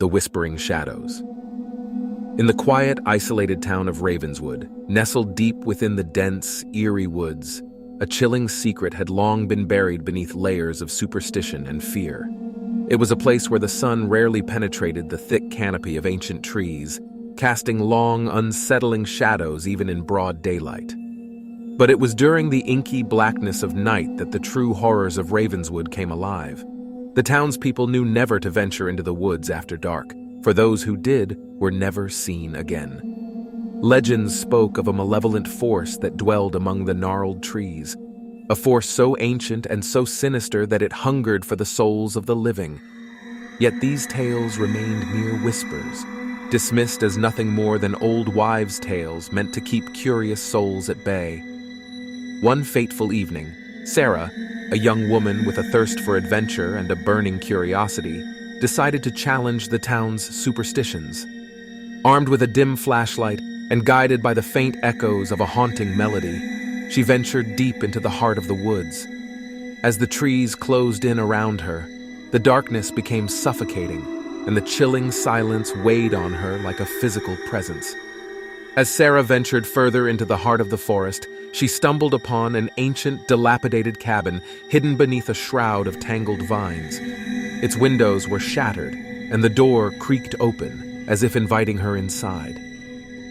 The Whispering Shadows. In the quiet, isolated town of Ravenswood, nestled deep within the dense, eerie woods, a chilling secret had long been buried beneath layers of superstition and fear. It was a place where the sun rarely penetrated the thick canopy of ancient trees, casting long, unsettling shadows even in broad daylight. But it was during the inky blackness of night that the true horrors of Ravenswood came alive. The townspeople knew never to venture into the woods after dark, for those who did were never seen again. Legends spoke of a malevolent force that dwelled among the gnarled trees, a force so ancient and so sinister that it hungered for the souls of the living. Yet these tales remained mere whispers, dismissed as nothing more than old wives' tales meant to keep curious souls at bay. One fateful evening, Sarah, a young woman with a thirst for adventure and a burning curiosity, decided to challenge the town's superstitions. Armed with a dim flashlight and guided by the faint echoes of a haunting melody, she ventured deep into the heart of the woods. As the trees closed in around her, the darkness became suffocating, and the chilling silence weighed on her like a physical presence. As Sarah ventured further into the heart of the forest, she stumbled upon an ancient, dilapidated cabin hidden beneath a shroud of tangled vines. Its windows were shattered, and the door creaked open, as if inviting her inside.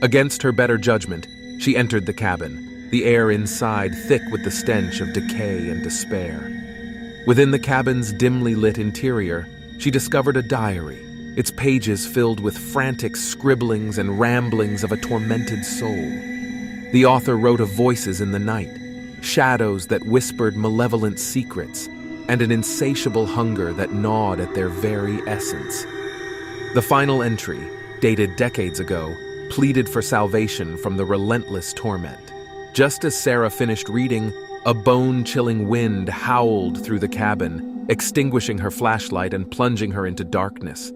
Against her better judgment, she entered the cabin, the air inside thick with the stench of decay and despair. Within the cabin's dimly lit interior, she discovered a diary, its pages filled with frantic scribblings and ramblings of a tormented soul. The author wrote of voices in the night, shadows that whispered malevolent secrets, and an insatiable hunger that gnawed at their very essence. The final entry, dated decades ago, pleaded for salvation from the relentless torment. Just as Sarah finished reading, a bone-chilling wind howled through the cabin, extinguishing her flashlight and plunging her into darkness.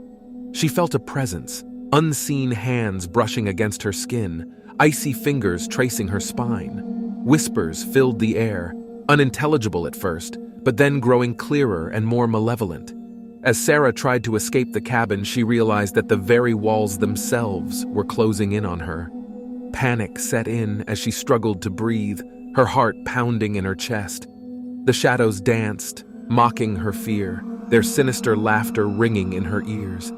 She felt a presence, unseen hands brushing against her skin, icy fingers tracing her spine. Whispers filled the air, unintelligible at first, but then growing clearer and more malevolent. As Sarah tried to escape the cabin, she realized that the very walls themselves were closing in on her. Panic set in as she struggled to breathe, her heart pounding in her chest. The shadows danced, mocking her fear, their sinister laughter ringing in her ears.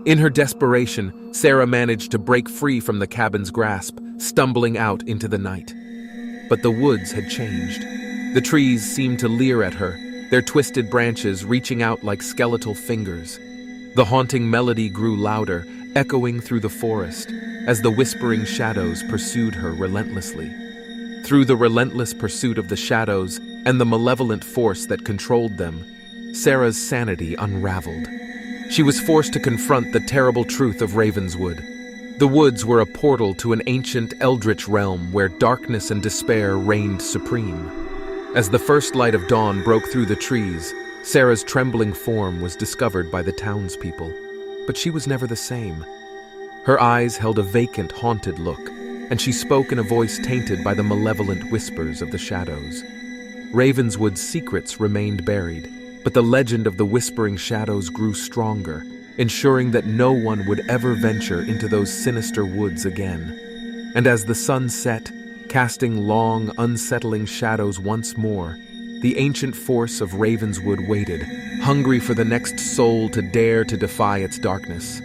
In her desperation, Sarah managed to break free from the cabin's grasp, stumbling out into the night. But the woods had changed. The trees seemed to leer at her, their twisted branches reaching out like skeletal fingers. The haunting melody grew louder, echoing through the forest, as the whispering shadows pursued her relentlessly. Through the relentless pursuit of the shadows and the malevolent force that controlled them, Sarah's sanity unraveled. She was forced to confront the terrible truth of Ravenswood. The woods were a portal to an ancient eldritch realm where darkness and despair reigned supreme. As the first light of dawn broke through the trees, Sarah's trembling form was discovered by the townspeople. But she was never the same. Her eyes held a vacant, haunted look, and she spoke in a voice tainted by the malevolent whispers of the shadows. Ravenswood's secrets remained buried, but the legend of the whispering shadows grew stronger, ensuring that no one would ever venture into those sinister woods again. And as the sun set, casting long, unsettling shadows once more, the ancient force of Ravenswood waited, hungry for the next soul to dare to defy its darkness.